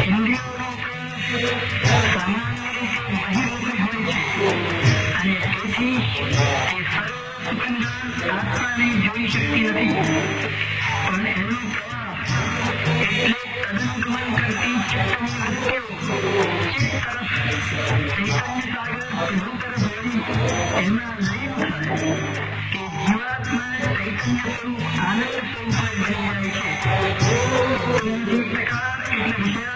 ઇન્દ્રિયોનો સામાન્ય રીતે બહિર્મુખ જ હોય છે અને તેથી તે સર્વસુખના આત્માને જોઈ શકતી નથી. પણ એનો પ્રવાહ એટલે તદનુગમન કરતી ચિત્તની વૃત્તિઓ ચિત્ત તરફ ચૈતન્ય સાગર પ્રભુ તરફ વળી એમાં લીન થાય કે જીવાત્મા ચૈતન્ય સ્વરૂપ આનંદ સ્વરૂપ બની જાય છે. તેનાથી પ્રકાર એટલે વિષયાધ્યાસ નીકળી જાય અને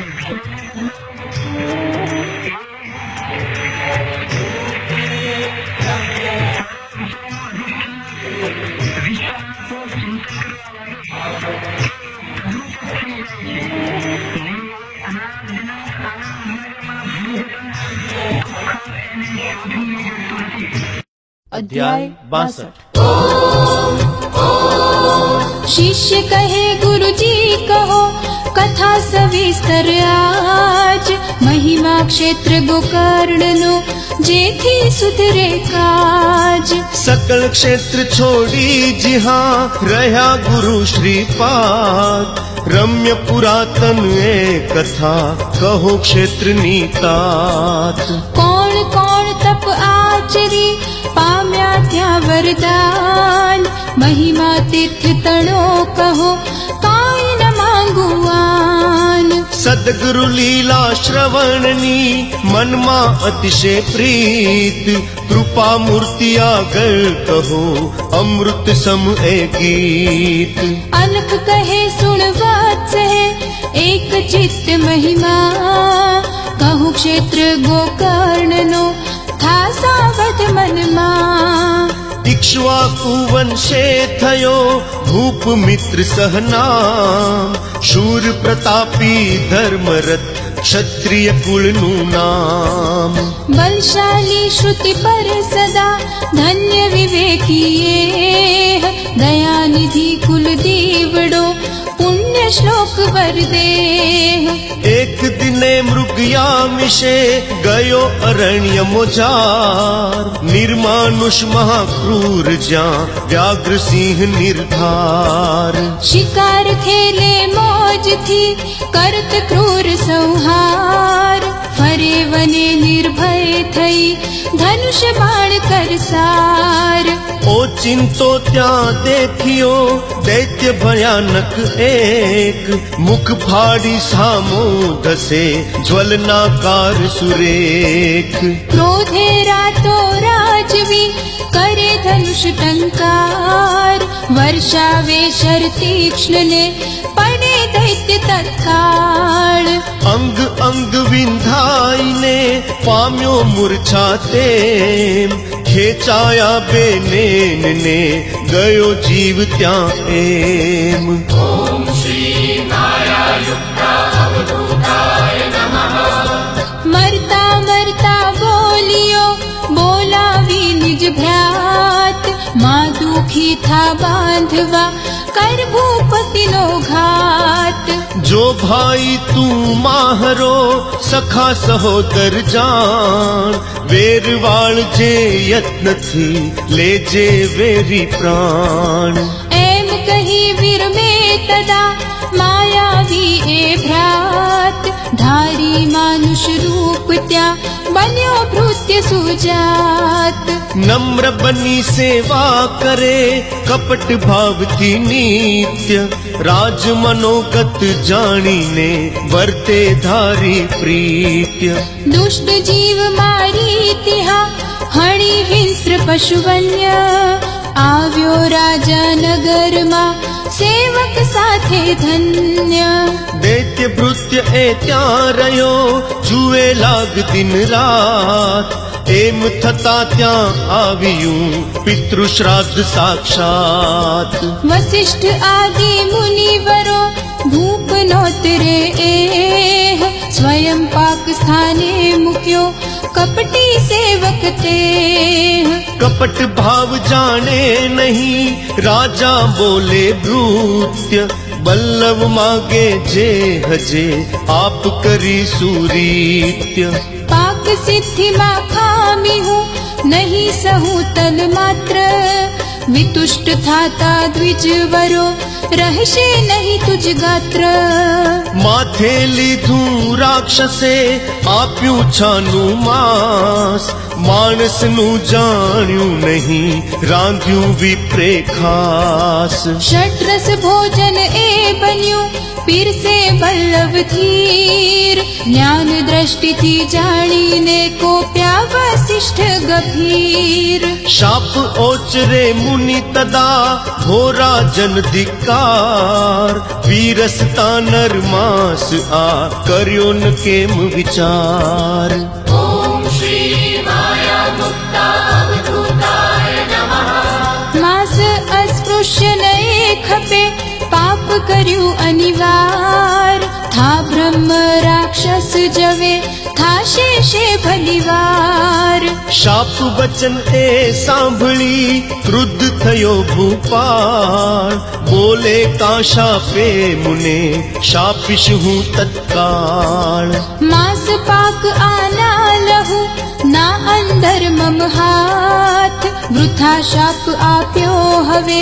વિષયને अध्याय 62। शिष्य कहे गुरुजी कहो कथा सविस्तर आज, महिमा क्षेत्र गोकर्णनो जेथी सुधरे काज। सकल क्षेत्र छोड़ी जिहाँ रहा गुरु श्रीपाद, रम्य पुरातन ए कथा कहो क्षेत्र नीतात। कोण कोण तप आचरी पाम्या त्या वरदान, महिमा तीर्थ तणो कहो काई न मांगुआन। सदगुरु लीला श्रवणनी मनमा अतिशय प्रीत, कृपा मूर्ति आगर कहो अमृत सम ए गीत। अनख कहे सुन वत्स है एक चित्त महिमा, कहूँ क्षेत्र गोकर्णनो था सावध मनमा। इक्ष्वाकु वंशे थयो भूप मित्र सहनाम, शूर प्रतापी धर्मरथ क्षत्रिय कुलनु नाम। बलशाली श्रुति पर सदा धन्य विवेकी ये, दयानिधि कुल दीवड़ो पुण्य श्लोक वर दे। एक दिने मृगयामिषे गयो अरण्य मोजार, निर्मानुष महाक्रूर ज्या व्याघ्र सिंह निर्धार। शिकार खेले मौज थी करत क्रूर संहार, फरे वने निर्भय थई धनुष बाण करसार। ओ चिंतो त्या देखियो दैत्य भयानक एक, मुख फाड़ी सामो धसे ज्वलनाकार सुरेख। क्रोधे रातो राजवी करे धनुष टंकार, वर्षावे शर तीक्ष्ण ने पड़े दैत्य तत्काल। अंग अंग विंधाईने पाम्यो मूर्छा तेम, खेचाया बेनेन ने गयो जीव त्या एम। ओम श्री मायायुक्ता अवधूताय नमः। मरता मरता बोलियो बोलावी निज भ्रात, माँ दुखी था बांधवा कर भूपति नो घात। जो भाई तू माहरो सखा सहोदर जान, वेरवाळ जे यत्न थी लेजे वेरी प्राण। एम कही वीर में तदा मायावी ए भ्रात, धारी मानुष रूप त्या बन्यो भृत्य सुजात। नम्र बनी सेवा करे कपट भाव थी नित्य, राज मनोगत जानी ने वर्ते धारी प्रीत्य। दुष्ट जीव मारी तिहा हणी हिंस्र पशुवन्य, આવ્યો રાજા નગરમાં સેવક સાથે ધન્ય। दैत्य भृत्य ए त्या रह्यो जुए लाग दिन रात, एम थता त्या आवियूं पितृ श्राद्ध साक्षात। वसिष्ठ आदि मुनिवरो भूप नोतरे एह, स्वयं पाक स्थाने मुक्यो कपटी सेवक ते। कपट भाव जाने नहीं राजा बोले भृत्य, बल्लभ मागे जे हजे आप करी सुरीत्य। पाक सिद्धि मा खामी हूँ नहीं सहू तल मात्र, વિતુષ્ટ થાતા દ્વિજવરો રહેશે નહીં તુજ ગાત્ર માથે લીધું રાક્ષસે આપ્યું છાનું માંસ માણસનું જાણ્યું નહીં રાંધ્યું વિપ્રે ખાસ ષડરસ ભોજન એ બન્યું પીરસે વલ્લભ ધીર જ્ઞાન દ્રષ્ટિથી જાણીને કોપ્યા વસિષ્ઠ ગભીર શાપ ઓચરે મુનિ તદા હો રાજન ધિક્કાર પીરસતા નરમાંસ આ કર્યો ન કેમ વિચાર ॐ श्री माया मुक्ता अवधूताय नमः માંસ અસ્પૃશ્ય નયે ખપે પાપ કર્યું અનિવાર થા બ્રહ્મ રાક્ષસ જવે થાશે શે ભલીવાર શાપ વચન એ સાંભળી ક્રુદ્ધ થયો ભૂપાળ બોલે કા શાપે મુને શાપીશ હું તત્કાળ માંસ પાક આના લહુ ના અંદર મમ હાથ વૃથા શાપ આપ્યો હવે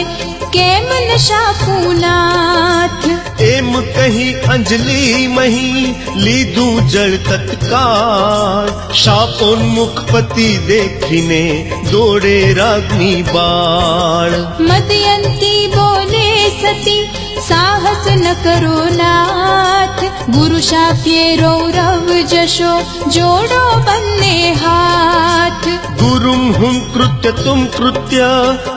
કેમ ન શાપું નાથ એમ કહી અંજલિ મહી લીધું જળ તત્કાળ શાપોન્મુખ પતિ દેખીને દોડે રાજની બાળ મદયંતી બોલે સતી સાહસ ન કરો નાથ ગુરુ શાપ્યે રૌરવ જશો જોડો બંને હાથ ગુરુમ હુમ કૃત્ય તુમ કૃત્ય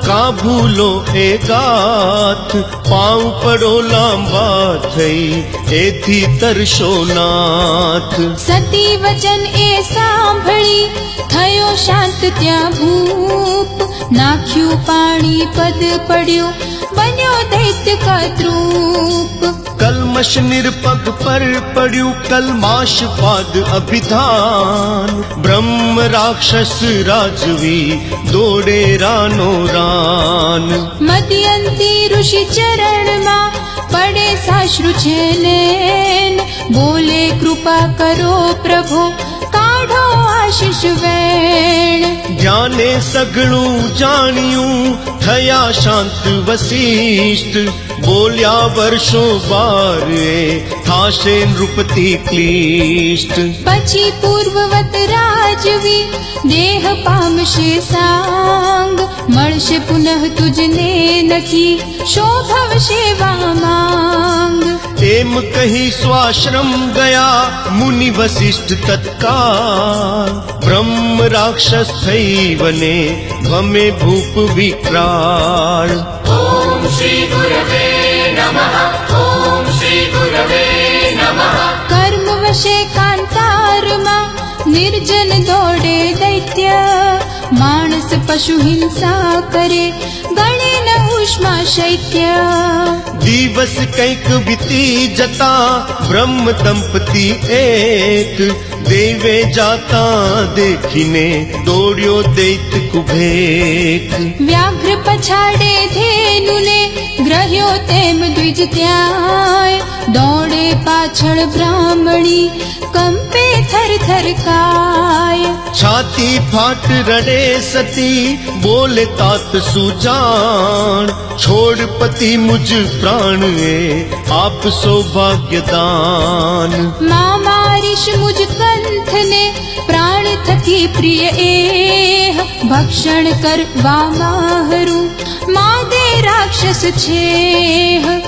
કા ભૂલો એ ગાથ પાઉં પડો લાંબા થઈ એથી તરશો નાથ સતી વચન એ સાંભળી થયો શાંત ત્યાં ભૂપ નાખ્યું પાણી પદ પડ્યું બન્યો દૈત્ય કદ્રૂપ કલ્મશ નિર્પગ પર પડ્યું કલ્માશ પાદ અભિધાન બ્રહ્મ રાક્ષસ રાજવી દોડે રાનો રાન મદયંતી ઋષિ ચરણમાં પડે સાશ્રુ છે નેન બોલે કૃપા કરો પ્રભો કાઢો આશીષ વેણ જ્ઞાને સઘળું જાણ્યું થયા શાંત વસિષ્ઠ બોલ્યા વર્ષો બારે થાશે નૃપતિ ક્લિષ્ટ પછી પૂર્વવત રાજવી દેહ પામશે સાંગ મળશે પુનઃ તુજને નથી શોભવશે વામાંગ એમ કહી સ્વાશ્રમ ગયા મુનિ વસિષ્ઠ તત્કાળ બ્રહ્મ રાક્ષસ થઈ વને ભમે ભૂપ વિકરાળ ॐ श्री गुरवे नमः ॐ श्री गुरवे नमः કર્મ વશે કાંતારમાં નિર્જન દોડે દૈત્ય માણસ પશુ હિંસા કરે ગણે ન ઉષ્મા શૈત્ય દિવસ કંઈક વીતી જતા બ્રહ્મ દંપતી એક દેવે જાતા દેખીને દોડ્યો દૈત કુભેક વ્યાઘ્ર પછાડે ધેનુને ગ્રહ્યો તેમ દ્વિજ ત્યાંય દોડે પાછળ બ્રાહ્મણી કંપે થર થર કાય છાતી ફાટ રડે સતી બોલે તાત સુજાણ છોડ પતિ મુજ પ્રાણ એ આપ સૌભાગ્યદાન માં મારીશ મુજ કંથને પ્રાણ થકી પ્રિય એહ ભક્ષણ કરવા માહરું મા દે રાક્ષસ છે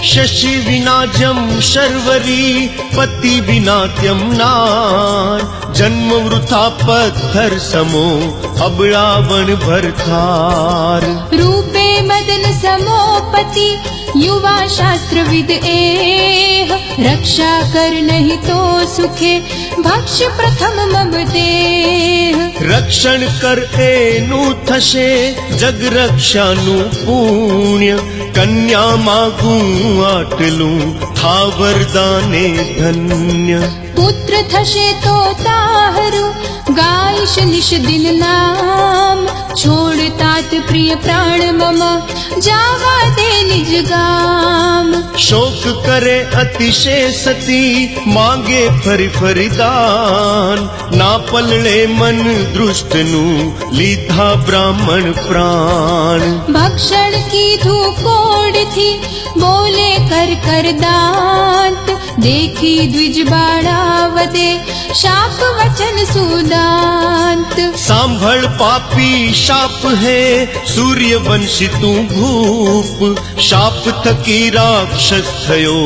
શશિ વિનાજમ શર્વરી પતિ વિનાત્યમ નાર જન્મ વૃથા પથ્થર સમો અબળાવણ ભરથાર રૂપે મદન સમોપતિ યુવા શાસ્ત્રવિદ એહ રક્ષા કર નહીં તો સુખે ભક્ષ પ્રથમ મમ દેહ રક્ષણ કર એનું થશે જગ રક્ષાનું પુણ્ય કન્યા માગું આટલું થા વરદાને ધન્ય પુત્ર થશે તો તારું ગાઈશ નિશ દિન નામ છોડતાત પ્રિય પ્રાણ મમ જાવા દે નિજ ગામ શોક કરે અતિશય સતી માંગે ફરી ફરી દાન ના પલળે મન દૃષ્ટનું લીધા બ્રાહ્મણ પ્રાણ ભક્ષણ કીધું કોડથી બોલે કર કર દાંત દેખી દ્વિજ બાળાવદે શાપ વચન સુદાંત सांभळ पापी शाप है सूर्यवंशी तू भूप शाप थकी राक्षस थयो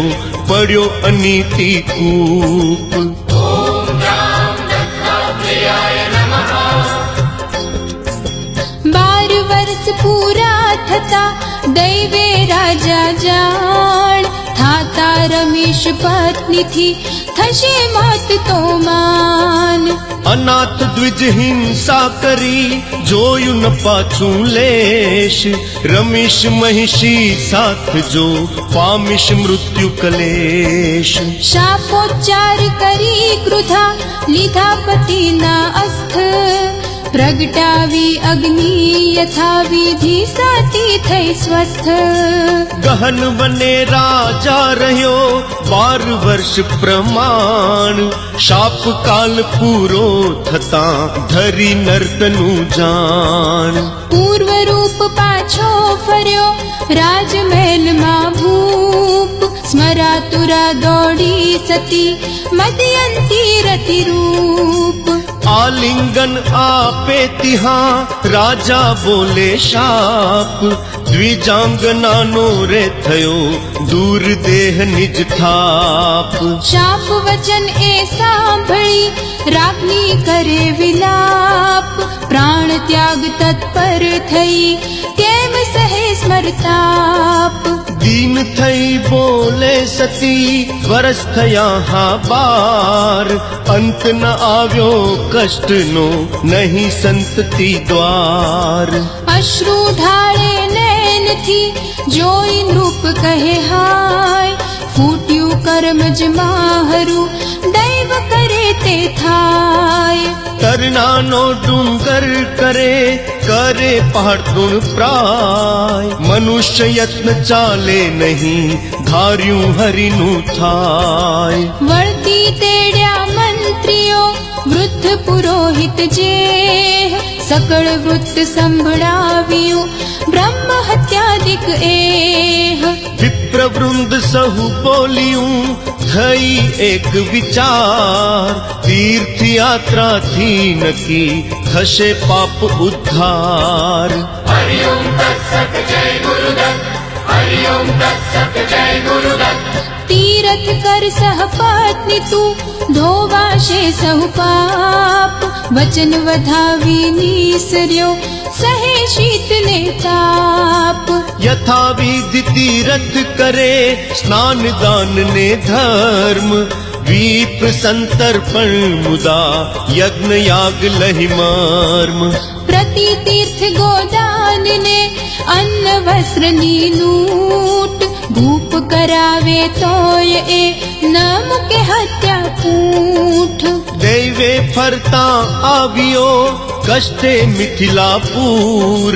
पड्यो अनीति कूप ॐ राम दत्तात्रेयाय नमः 12 વર્ષ પૂરા થતા દૈવે રાજા જાણ થાતા રમેશ પત્નીથી થશે મોત તો માન अनाथ द्विज हिंसा करी जोयु न पाछू लेश रमेश महिषी साथ जो पामिश मृत्यु कलेश શાપોચ્ચાર કરી ક્રુધા લીધા પતિના અસ્થ પ્રગટાવી અગ્નિ યથા વિધિ સતી થઈ સ્વસ્થ गहन बने राजा रह्यो 12 वर्ष प्रमाण शाप काल पूरो थता धरी नर्तनु जान પૂર્વ રૂપ પાછો ફર્યો રાજમહેલમાં ભૂપ સ્મરાતુરા દોડી સતી મદયંતી રતિ રૂપ आलिंगन आपे तिहा राजा बोले शाप द्विजांगनानो रे थयो दूर देह निज थाप શાપ વચન એ સાંભળી રાજ્ઞી કરે વિલાપ પ્રાણ ત્યાગ તત્પર થઈ કેમ સહે સ્મરતાપ दीन थई बोले सती वरस थया हा बार अंत न आव्यो कष्ट नो नहीं संतति द्वार અશ્રુ ઢાળે નયનથી જોઈ નૃપ કહે હાય ફૂટ્યું કર્મજ માહરું દૈવ કરે તે થાય तरना नो डूंगर करे करे पहाड़ तृण प्राय मनुष्य यत्न चाले नहीं धार्यु हरिनु थाय વળતી તેડ્યા મંત્રીઓ વૃદ્ધ પુરોહિત જે સકળ વૃત્ત સંભળાવ્યું બ્રહ્મ હત્યાદિક એહ विप्रवृंद सहु बोलियूं थई एक विचार तीर्थ यात्रा थी नकी थशे पाप उद्धार हरि ओम तत्सत जय गुरुदत्त हरि ओम तत्सत जय गुरुदत्त તીરથ કર સહપત્ની તું ધોવાશે સહુ પાપ વચન વધાવી નીસર્યો સહે શીત ને તાપ यथा विधि तीर्थ करे स्नान दान ने धर्म वीप संतर्पण मुदा यज्ञ याग लहि मर्म પ્રતિ તીર્થ ગોદાન ને અન્ન વસ્ત્ર ની લૂટ ધૂપ કરાવે તોય એ ન મૂકે હત્યા કૂઠ दैवे फरता आवियो कष्टे मिथिलापुर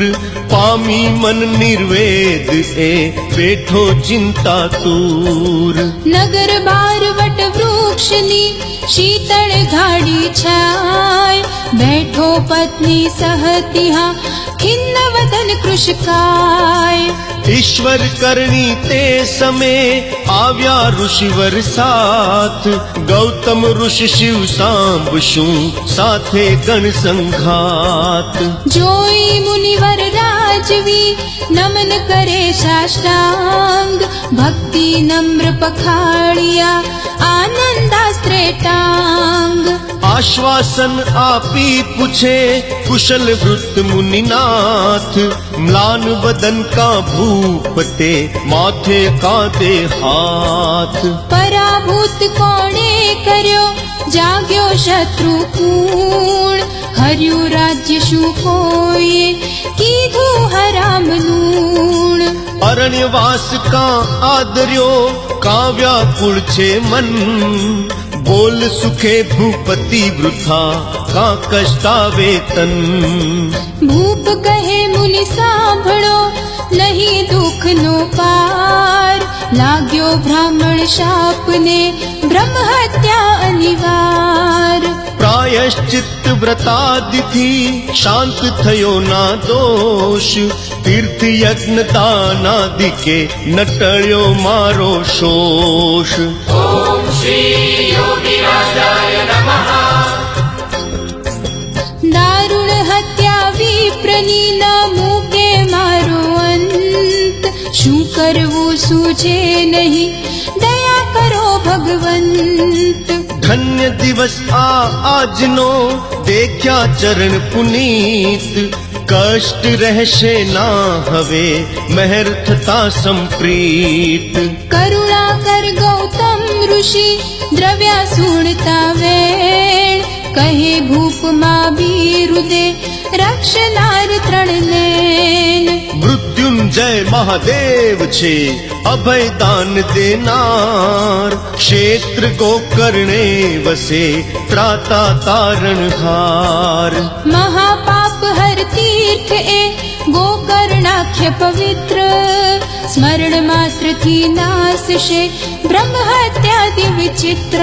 पामी मन निर्वेद ए बैठो चिंता तूर નગર બાર વટ વૃક્ષની શીતળ ઘાડી છાય બેઠો પત્ની સહતિહા ખિન્ન વદન કૃશકાય ईश्वर करणी ते समय आव्या ऋषिवर साथ गौतम ऋषि शिव सांबशु साथे गण संघात જોઈ મુનિવર રાજવી નમન કરે સાષ્ટાંગ ભક્તિ નમ્ર પખાળિયા આનંદાસ્ત્રેટાંગ आश्वासन आपी पूछे कुशल वृत्त मुनिनाथ म्लान बदन का भूपते माथे कांधे हाथ પરાભૂત કોણે કર્યો જાગ્યો શત્રુ કૂળ હર્યું રાજ્ય શું કોઈએ કીધું હરામનું अरण्यवास का आदर्यो का व्याकुल छे मन बोल सुखे भूपति वृथा का कष्टावे तन। ભૂપ કહે મુનિ સાંભળો નહીં દુઃખનો પાર, લાગ્યો બ્રાહ્મણ શાપને બ્રહ્મ હત્યા અનિવાર। प्रायश्चित व्रतादिथि शांत थयो ना दोष, तीर्थ यज्ञ दानादि के न टळ्यो मारो शोष। ॐ श्री योगिराजाय नमः। દારૂણ હત્યા વિપ્રની ન મૂકે મારો અંત, શું કરવું સૂઝે નહીં દયા કરો ભગવંત। धन्य दिवस આજનો દેખ્યા ચરણ પુનીત, કષ્ટ રહેશે ના હવે મહેર થતા સંપ્રીત। કરુણા કર ગૌતમ ઋષિ દ્રવ્યા સુણતા વેણ, કહે ભૂપમાં બિરુદે રક્ષનાર ત્રણ નૈન। મૃત્યુંજય મહાદેવ છે અભય દાન દેનાર, ક્ષેત્ર ગોકર્ણે વસે ત્રાતા તારણહાર। મહાપાપ હર તીર્થ એ ગોકર્ણાખ્ય પવિત્ર, સ્મરણ માત્રથી નાશશે બ્રહ્મ હત્યાદિ વિચિત્ર।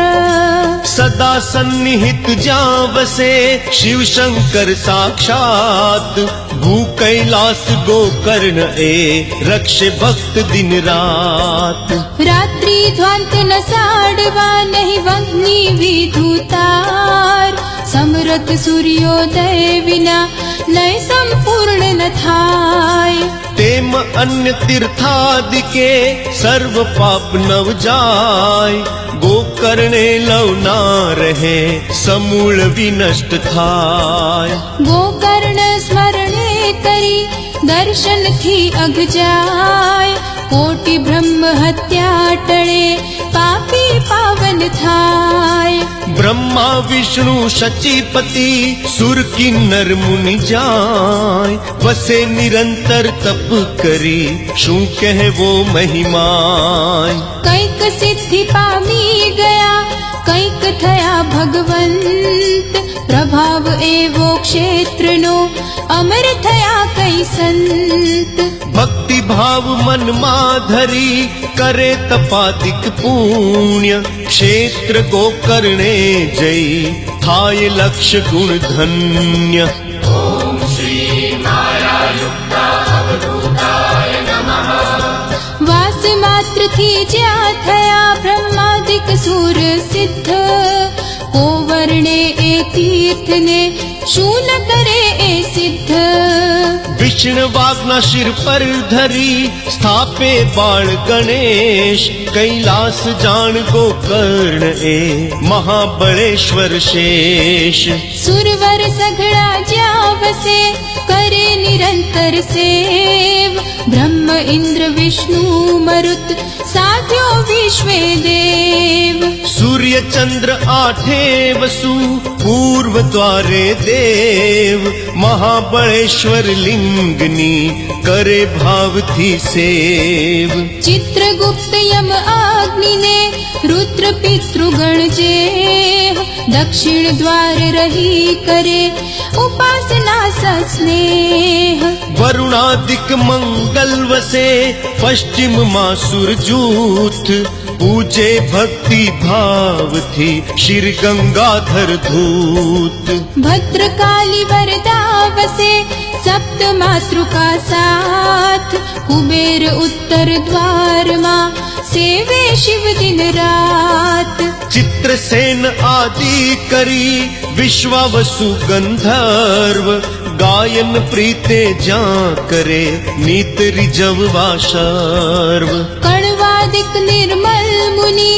સદા સન્નિહિત જ્યાં વસે શિવ શંકર સાક્ષાત, ભૂ કૈલાસ ગોકર્ણ એ રક્ષે ભક્ત દિન રાત। રાત્રિ ધ્વાંત ન સાડવા નહીં વહ્નિ વિધુતાર, સમરથ સૂર્યોદય વિના નહીં સંપૂર્ણ ન થાય। તેમ અન્ય તીર્થાદિકે સર્વ પાપ નવ જાય, ગોકર્ણે લવ ના રહે સમૂળ વિનષ્ટ થાય। ગોકર્ણ સ્મરણે કરી દર્શનથી અઘ જાય, કોટિ બ્રહ્મ હત્યા ટળે પાપી પાવન થાય। બ્રહ્મા વિષ્ણુ શચીપતિ સુર કિન્નર મુનિ જાય, વસે નિરંતર તપ કરી શું કહેવો મહિમાય। કંઈક સિદ્ધિ પામી ગયા કંઈક થયા ભગવંત, પ્રભાવ એવો ક્ષેત્રનો અમર થયા કઈ સંત। ભક્તિ ભાવ મનમાં ધરી કરે તપાતિક પુણ્ય, ક્ષેત્ર ગોકર્ણે જઈ થાય લક્ષ ગુણ ધન્ય। ॐ श्री मायायुक्ता अवधूताय नमः। વાસ માત્રથી જ્યાં થયા બ્રહ્માદિક સુર સિદ્ધ, કોવર્ણે એ તીર્થને શું ન કરે એ સિદ્ધ। વિષ્ણવાગના શિર પર ધરી સ્થાપે બાળ ગણેશ, કૈલાસ જાણ ગોકર્ણ એ મહાબળેશ્વર શેષ। સુરવર સઘળા જ્યાં વસે કરે નિરંતર સેવ, બ્રહ્મ ઇન્દ્ર વિષ્ણુ મરુત સાધ્યો વિશ્વે દેવ। સૂર્ય ચંદ્ર આઠે વસુ પૂર્વ દ્વારે દેવ, મહાબળેશ્વર લિંગની કરે ભાવથી સેવ। ચિત્રગુપ્ત યમ અગ્નિને રુદ્ર પિતૃગણ જેહ, દક્ષિણ દ્વાર રહી કરે ઉપાસના સસ્નેહ। વરુણાદિક મંગલ વસે પશ્ચિમમાં સુરજૂથ, પૂજે ભક્તિ ભાવથી શિર ગંગાધર ધૂત। ભદ્રકાલી વરદા વસે સપ્ત માતૃકા સાથ, કુબેર ઉત્તર દ્વારમાં સેવે શિવ દિન રાત। ચિત્રસેન આદિ કરી વિશ્વાવસુ ગંધર્વ, ગાયન પ્રીતે જ્યાં કરે નીત રિજવવા સર્વ। કણવાદિક નિર્મલ મુનિ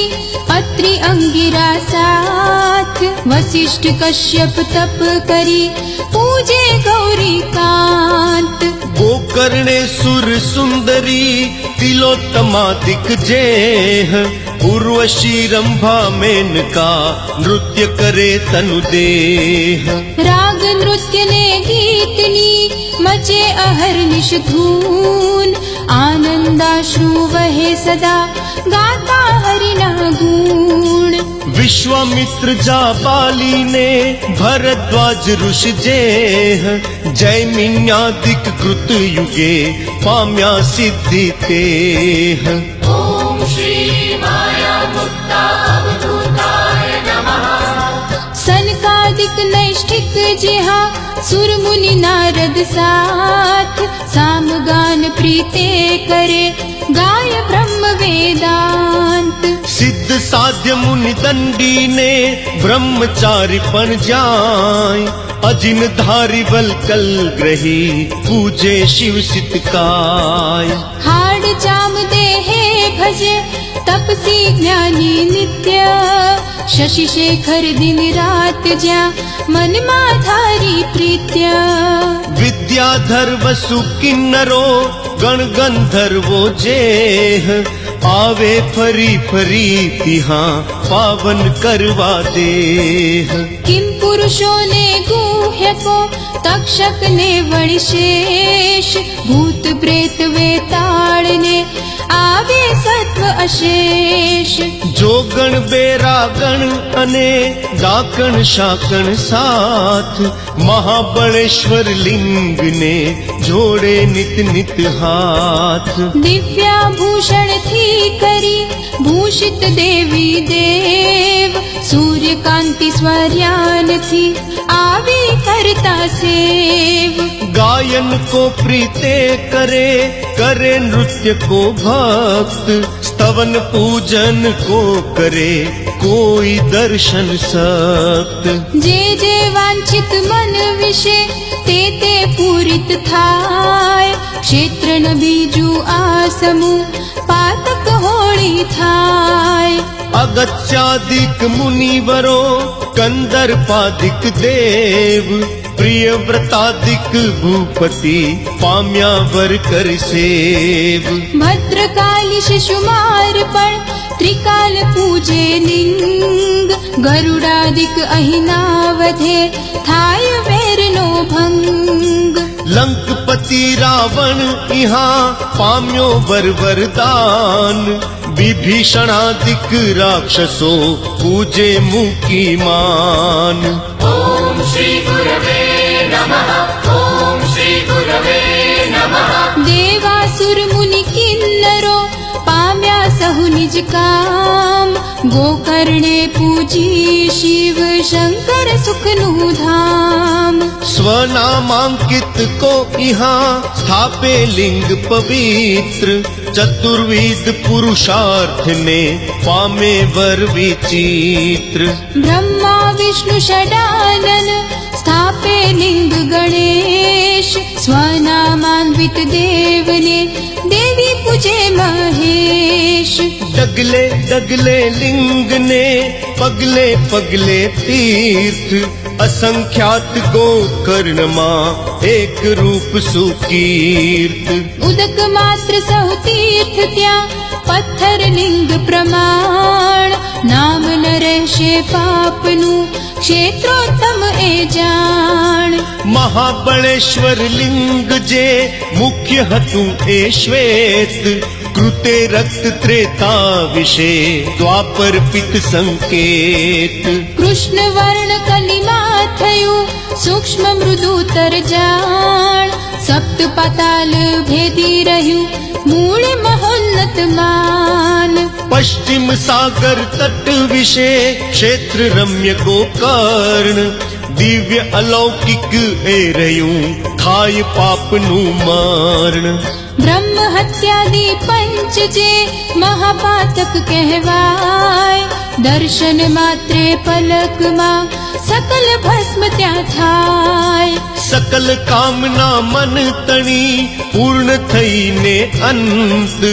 અત્રિ અંગિરા સાથ, વશિષ્ઠ કશ્યપ તપ કરી પૂજે ગૌરી કાંત। ગોકર્ણે સુર સુંદરી તિલોત્તમાદિક જેહ, ઉર્વશી રંભા મેનકા નૃત્ય કરે તનુ દેહ। રાગ નૃત્ય ને ગીતની મચે અહર્નિશ ધૂન, આનંદાશ્રુ વહે સદા ગાતા હરિના ગુણ। વિશ્વામિત્ર જાબાલીને ભરદ્વાજ ઋષિજેહ જૈમિન્યાદિક કૃત યુગે પામ્યા સિદ્ધિ તેહ ॐ श्री माया मुक्ता अवधूताय नमः सनकादिक नैष्ठिक जिहा सुर मुनि नारद साथ सामगान प्रीते करे गाय ब्रह्म वेदांत સિદ્ધ સાધ્ય મુનિ દંડીને બ્રહ્મચારી પણ જાય અજિન ધારી વલકલ ગ્રહી પૂજે શિવ સિતકાય हाड चाम देहे भजे तपसी ज्ञानी नित्य शशि शेखर दिन रात ज्या मन माधारी प्रीत्य વિદ્યાધર વસુ કિન્નરો ગણ ગંધર્વો જેહ આવે ફરી ફરી તિહા પાવન કરવા દેહ किम पुरुषों ने गुह्य को तक्षक ने वणिशेष भूत प्रेत वेताल ने आवे सत्व अशेष જો ગણ બેરા ગણ અને ડાકણ શાકણ સાથ મહાબળેશ્વર લિંગને જોડે નિત નિત હાથ दिव्याभूषण थी करी भूषित देवी देव सूर्यकांति स्वर्यान थी आवे करता सेव गायन को प्रीते करे करे नृत्य को भक्त स्तवन पूजन को करे कोई दर्शन सक्त जे जे वांछित मन विषे ते ते पूरित थाय क्षेत्र न बीजू आसमु पातक होળી થાય अगत्यादिक मुनिवरो कंदर्पादिक देव प्रियव्रतादिक भूपति पाम्या वर कर सेव ભદ્રકાલી શિશુમાર પણ ત્રિકાલ પૂજે લિંગ ગરુડાદિક અહિના વધે થાય વેરનો ભંગ लंकपति रावण इहा पाम्यो वर वरदान विभीषणादिक राक्षसो पूजे मुकी मान ॐ श्री गुरवे नमः ॐ श्री गुरवे नमः દેવાસુર મુનિ કિન્નરો પામ્યા સહુ નિજ કામ ગોકર્ણે પૂજી શિવ શંકર સુખનું ધામ स्वनामांकित को इहा स्थापे लिंग पवित्र चतुर्विध पुरुषार्थ ने पामे वर विचित्र બ્રહ્મા વિષ્ણુ ષડાનન સ્થાપે લિંગ ગણેશ સ્વનામાન્વિત દેવને દેવી પૂજે મહેશ डगले डगले लिंग ने पगले पगले तीर्थ असंख्यात गोकर्ण માં એક રૂપ સુકીર્ત ઉદક માત્ર સૌ તીર્થ ત્યાં પથ્થર લિંગ પ્રમાણ નામ ન રહેશે પાપનું ક્ષેત્રોત્તમ એ જાણ મહાબળેશ્વર લિંગ જે મુખ્ય હતું એ શ્વેત કૃતે રક્ત ત્રેતા વિશે દ્વાપર પિત સંકેત કૃષ્ણ વર્ણ કલિમા થયું સૂક્ષ્મ મૃદુતર જાણ સપ્ત પાતાલ ભેદી રહ્યું મૂળ મહોન્નત માન પશ્ચિમ સાગર તટ વિશે ક્ષેત્ર રમ્ય ગોકર્ણ દિવ્ય અલૌકિક એ રહ્યું થાય પાપનું મરણ બ્રહ્મ હત્યાદિ પંચ જે મહાપાતક કહેવાય દર્શન માત્રે પલકમાં સકલ ભસ્મ ત્યાં થાય સકલ કામના મન તણી પૂર્ણ થઈને અંત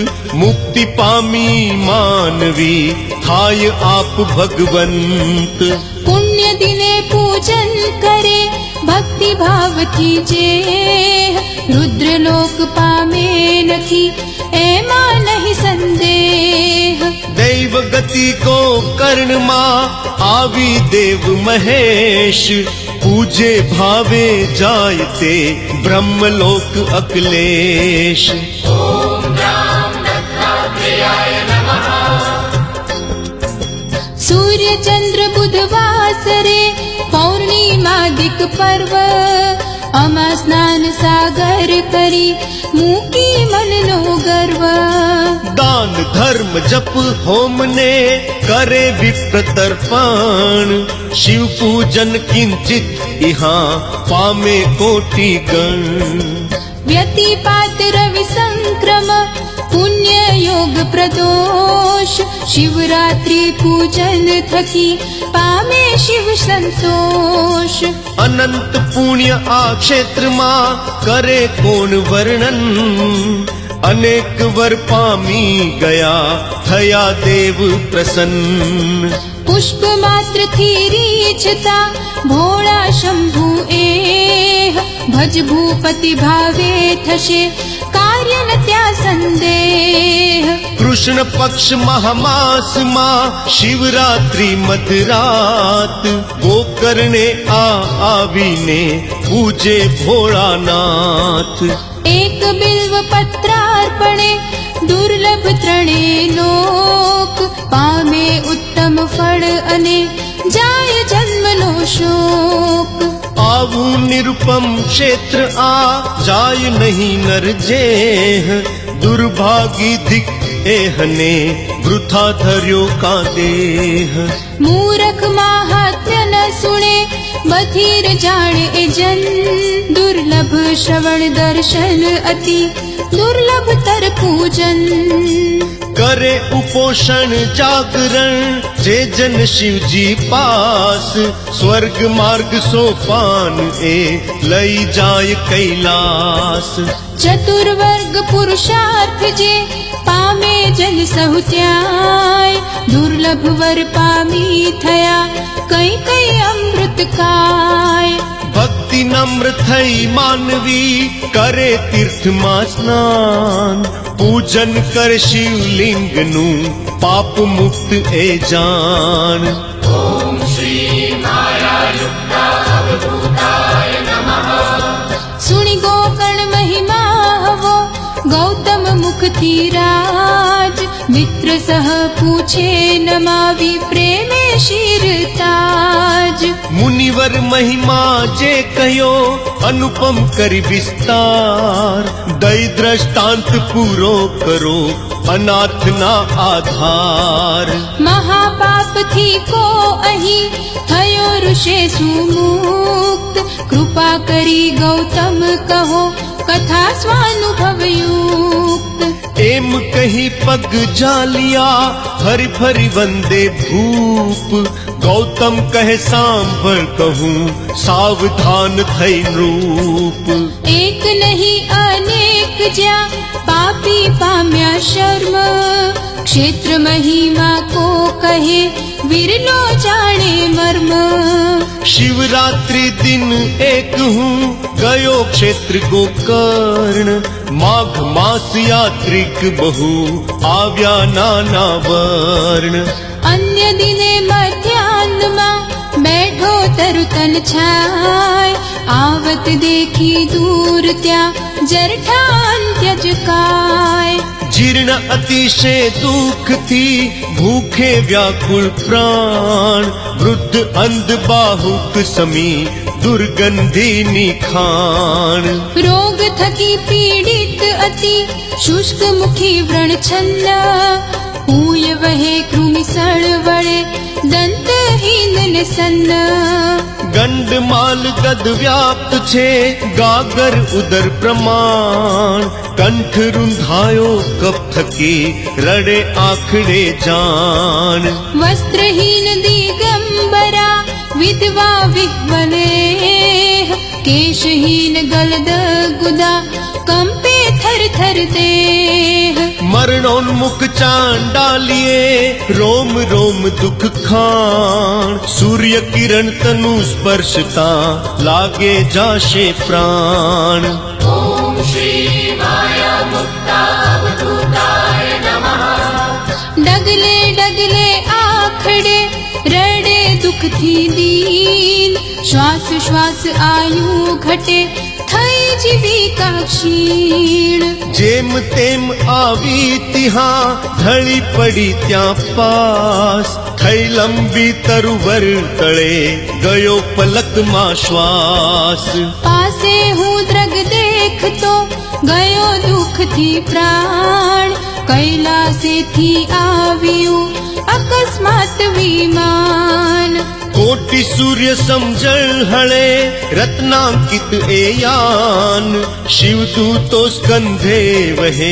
મુક્તિ પામી માનવી થાય આપ ભગવંત પુણ્ય દિને પૂજન કરે ભક્તિ ભાવથી જે રુદ્રલોક પામે નથી એમાં નહીં સંદેહ દૈવ ગતિ કો કર્ણમાં આવી દેવ મહેશ પૂજે ભાવે જાય તે બ્રહ્મલોક અકલેશ ॐ राम दत्तात्रेयाय नमः સૂર્ય सूर्य चंद्र बुधवासरे पौर्णिमादिक पर्व अमा स्नान सागर करी मूकी मननो गर्व दान धर्म जप होम ने करे विप्र तर्पण शिव पूजन किंचित यहाँ पामे कोटि गण व्यतिपात रवि संक्रम पुण्य योग प्रदोष शिवरात्रि पूजन थकी पामे शिव संतोष अनंत पुण्य आ क्षेत्र मां करे कोण वर्णन अनेक वर पामी गया थया देव प्रसन्न पुष्प मात्र थी रीछता भोळा शंभु एह भज भूपति भावे थशे कार्य न त्या संदेह कृष्ण पक्ष महामास मां शिवरात्रि मध्यरात गोकर्णे आवीने पूजे भोळानाथ एक बिल्व पत्रार्पणे दुर्लभ त्रणे लोक पामे उत्तम फल अने जाय जन्मनो शोक आवू निरुपम क्षेत्र आ जाय नहीं नर जेह दुर्भागी धिक एहने वृथा धर्यो का देह मूरख माहात्म्य न सुने बधिर जान ए जन दुर्लभ श्रवण दर्शन अति दुर्लभ तर पूजन करे उपोषण जागरण जे जन शिव जी पास स्वर्ग मार्ग सोपान ए लई जाय कैलास चतुर्वर्ग पुरुषार्थ जे पामे जन सहु त्याय दुर्लभ वर पामी थया कई कई अमृत काय भक्ति नम्र थई मानवी करे तीर्थ માં સ્નાન પૂજન કર શિવલિંગ નું પાપ મુક્ત એ જાન ॐ श्री मायायुक्ता अवधूताय नमः सुनि गोकर्ण महिमा हवो गौतम मुख थी राज मित्र सह पूछे नमावी प्रेमे शीरताज मुनिवर महिमा जे कयो अनुपम करी विस्तार दई दृष्टांत पूरो करो अनाथ ना आधार महापाप थी को अही थयो ऋषे सुमुक्त कृपा करी गौतम कहो कथा स्वानुभव युक्त एम कही पग जालिया हरि भरी वंदे भूप गौतम कहे सांभर कहूँ सावधान थई रूप एक नहीं अनेक ज्या पापी पाम्या शर्म क्षेत्र महिमा को कहे विरलो जाने मर्म शिवरात्रि दिन एक हूँ गयो क्षेत्र गोकर्ण माघ मास यात्रिक बहु आव्या नाना वर्ण अन्य दिने मध्याह्न में बैठो तरुतन छाय आवत देखी दूर त्या जरठा अंत्यज काय जीर्ण अतिशय दुख थी भूखे व्याकुल प्राण वृद्ध अंध बाहुक समी दुर्गंधी निखान रोग थकी पीड़ित अति शुष्क मुखी व्रण छन्न पूय वहे कृमि सड़ वड़े दंतहीन निसन्न गंडमाल गद व्याप्त छे गागर उदर प्रमाण कंठ रुंधायो कप थकी रड़े आखड़े जान वस्त्रहीन दिगंबरा विधवा विह्वले केशहीन गलद गुदा कंपे थर थर देह मरणोन्मुख चांडालिए रोम रोम दुख खान सूर्य किरण तनु स्पर्शता लागे जाशे प्राण ॐ श्री मायामुक्ता अवधूताय नमः डगले डगले आखड़े रड़े દુઃખથી દીન, શ્વાસ શ્વાસ આયુ ઘટે, થઈ જીવિકા ક્ષીણ. જેમ તેમ આવી ત્યાં ઢળી પડી ત્યાં પાસ, થઈ લંબી તરુવર તળે ગયો પલકમાં શ્વાસ. પાસે હું દ્રગ દેખતો ગયો દુઃખથી પ્રાણ, કૈલાસેથી આવ્યું અકસ્માત વિમાન. કોટી સૂર્ય સમજણ હળે રત્નાંકિત એ યાન, શિવદૂતો સ્કંધે વહે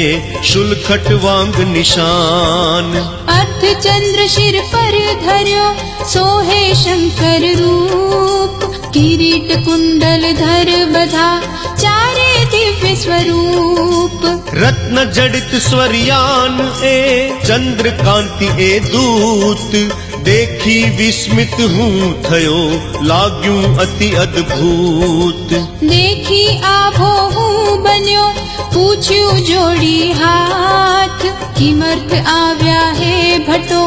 શુલખટ વાંગ નિશાન. અર્ધચંદ્ર શિર પર ધર્યો સોહે શંકર રૂપ, કિરીટ કુંડલ ધર બધા ચારે દિવ્ય સ્વરૂપ. રત્ન જડિત સ્વરયાન એ ચંદ્રકાંતિ એ દૂત, દેખી વિસ્મિત હું થયો લાગ્યું અતિ અદ્ભુત. દેખી આભો હું બન્યો પૂછ્યું જોડી હાથ, કિમર્થ આવ્યા હે ભટ્ટો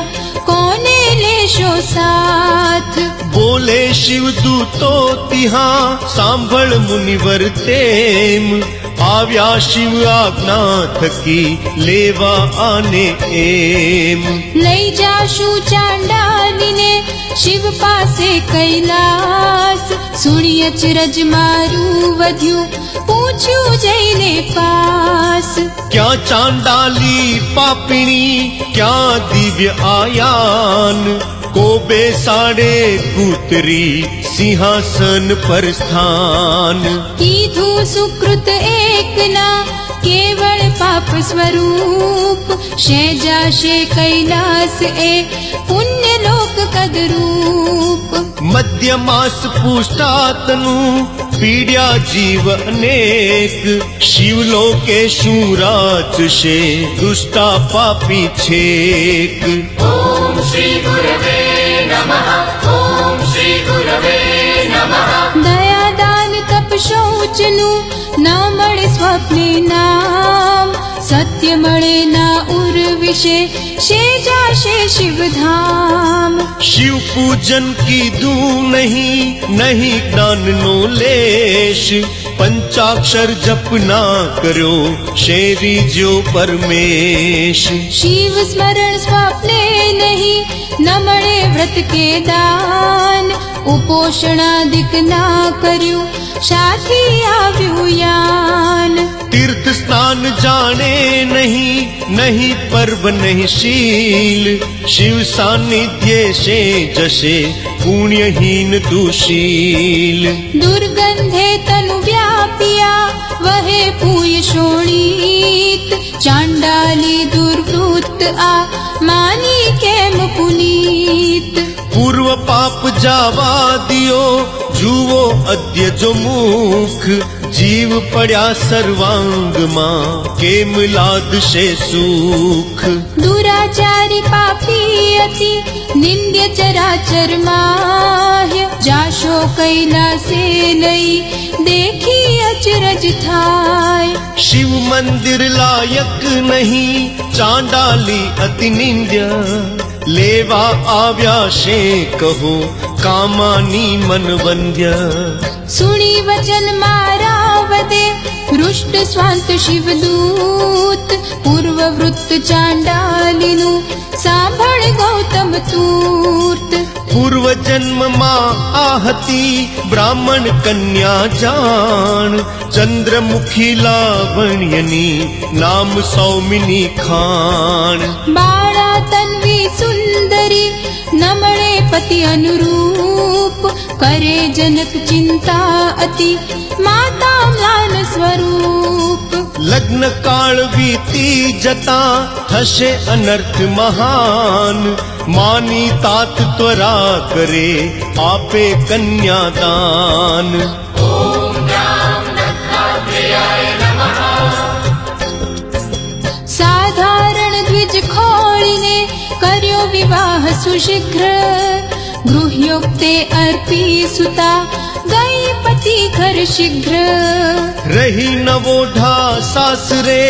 કોને લેશો સાથ. બોલે શિવદૂતો તિહાં સાંભળ મુનિવર તેમ, આવ્યા શિવ આજ્ઞા થકી લેવા આને એમ. લઈ જાશું ચાંડાલીને શિવ પાસે કૈલાસ, સુણી અચરજ મારું વધ્યું પૂછ્યું જઈને પાસ. ક્યાં ચાંડાલી પાપીણી ક્યાં દિવ્ય આયાન, કોબે સાડે કૂતરી સિંહાસન પર સ્થાન. કીધું સુકૃત એકના કેવળ પાપ સ્વરૂપ, શેજાશે કૈલાસ એ પુણ્ય લોક કદરૂપ. મધ્ય માસ પુષ્ટાતનું પીડ્યા જીવ અનેક, શિવલોકે શું રાચશે દુષ્ટા પાપી છેક. ॐ श्रीगुरवे नमः ॐ श्रीगुरवे नमः દયાદાન તપ શૌચનું ન મળે સ્વપ્ને નામ, સત્ય મળે ના ઉર વિશે શેજાશે શિવધામ. શિવ પૂજન કીધું નહીં નહીં જ્ઞાનનો લેશ, પંચાક્ષર જપ ના કર્યો શેરી જો પરમેશ. શિવ સ્મરણ સ્વપ્ને નહીં ન મળે વ્રત કે દાન, ઉપોષણાદિક ના કર્યું સાથી આવ્યું યાન. તીર્થ સ્નાન જાણે નહીં નહીં પર્વ નહીં શીલ, શિવ સાનિધ્ય શે જશે પુણ્યહીન દુશીલ. દુર્ગંધે તનુ વ્યાપિયા વહે પૂય શોણિત, ચાંડાલી દુર્વૃત્ત આ માની કેમ પુનીત. પૂર્વ પાપ જાવા દિયો જુઓ અદ્ય જો મુખ, જીવ પડ્યા સર્વાંગમાં કેમ લાદશે સુખ. દુરાચારી પાપી અતિ નિંદ્ય ચરાચર માહ્ય, જાશો કૈલાસે લઈ દેખી અચરજ થાય. શિવ મંદિર લાયક નહીં ચાંડાલી અતિ નિંદ્ય, લેવા આવ્યા છે કહો કામાની મન વંદ્ય. સુણી વચન મારા વદે હૃષ્ટ સ્વાંત શિવદૂત, પૂર્વ વૃત્ત ચાંડાલીનું સાંભળ ગૌતમ તૂર્ત. પૂર્વ જન્મમાં આ હતી બ્રાહ્મણ કન્યા જાણ, ચંદ્રમુખી લાવણ્યની નામ સૌમિની ખાણ. બાળા તન્વી સુંદરી ન મળે પતિ અનુરૂપ, કરે જનક ચિંતા અતિ માતા મ્લાન સ્વરૂપ. લગ્ન કાળ વીતી જતા થશે અનર્થ મહાન, માની તાત ત્વરા કરે આપે કન્યાદાન. સાધારણ દ્વિજ ખોળીને કર્યો વિવાહ સુશીઘ્ર, ગૃહયોક્તે અર્પી સુતા ગઈ પતિ ઘર શીઘ્ર. રહી નવોઢા સાસરે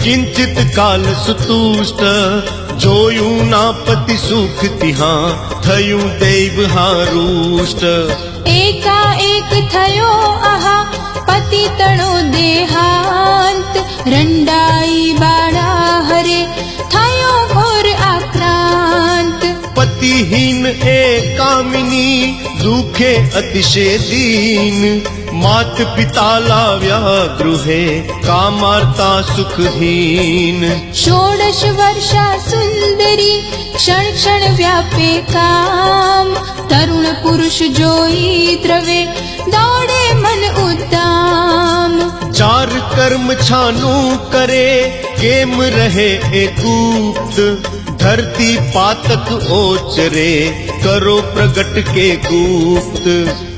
કિંચિત કાલ સુતુષ્ટ, જોયું ના પતિ સુખ તિહા થયું દૈવ હારુષ્ટ એકાએક થયો આહા પતિ તણો દેહાંત રંડાઈ બાળા હરે થયો ઘોર આક્રાંત પતિહીન એ કામિની દુખે અતિશય દીન માત પિતા લાવ્યા ગૃહે કામાર્તા સુખહીન ષોડશ વર્ષા સુંદરી ક્ષણ ક્ષણ વ્યાપે કામ તરુણ પુરુષ જોઈ દ્રવે દોડે મન ઉદ્દામ ચાર કર્મ છાનું કરે કેમ રહે એ ગુપ્ત ધરતી પાતક ઓચરે કરો પ્રગટ કે ગુપ્ત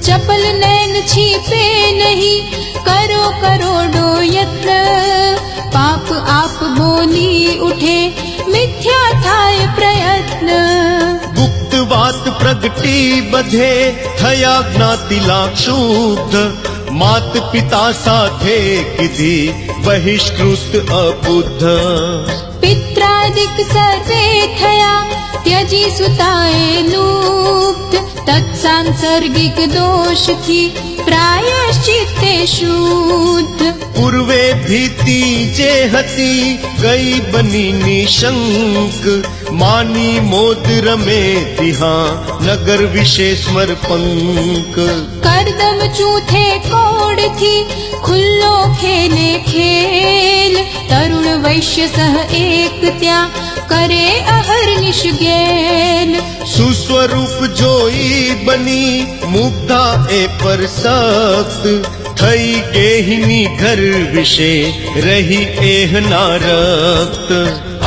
ચપલ નૈન છીપે નહીં કરો કરોડો યત્ન પાપ આપ બોલી ઉઠે મિથ્યા થાય પ્રયત્ન ગુપ્ત વાત પ્રગટી બધે થયા જ્ઞાતિ લાક્ષુબ્ધ માત પિતા સાથે કીધી બહિષ્કૃત અબુદ્ધ પિત્રાદિક સર્વે થયા ત્યજી સુતાએ લુપ્ત તત્સાંસર્ગિક દોષથી પ્રાયશ્ચિત્તે શુદ્ધ પૂર્વે ભીતિ જે હતી ગઈ બની નિશંક માની મોદ રમે તિહા નગર વિશે સ્મરપંક કરદમ ચૂથે કોડથી ખુલ્લો ખેલે ખેલ તરુણ વૈશ્ય સહ એક ત્યાં કરે અહર્નિશ ગેલ સુસ્વરૂપ જોઈ બની મુગ્ધા એ પર સખ્ત થઈ ગેહિની ઘર વિશે રહી એહના રક્ત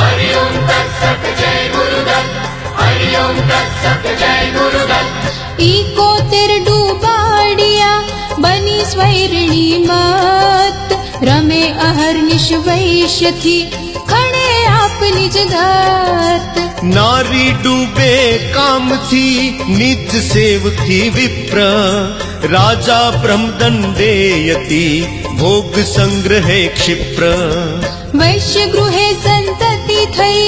हरिओम तत्सत जय गुरुदत्त हरिओम तत्सत जय गुरुदत्त ઈકોતેર ડૂબાડિયા બની સ્વૈરણી મત રમે અહર્નિશ વૈશ્યથી ખણે આપ નિજ ગત નારી ડૂબે કામથી નિજ સેવથી વિપ્ર રાજા બ્રહ્મદંડેયતી ભોગ સંગ્રહે ક્ષિપ્ર વૈશ્ય ગૃહે સંતતિ થઈ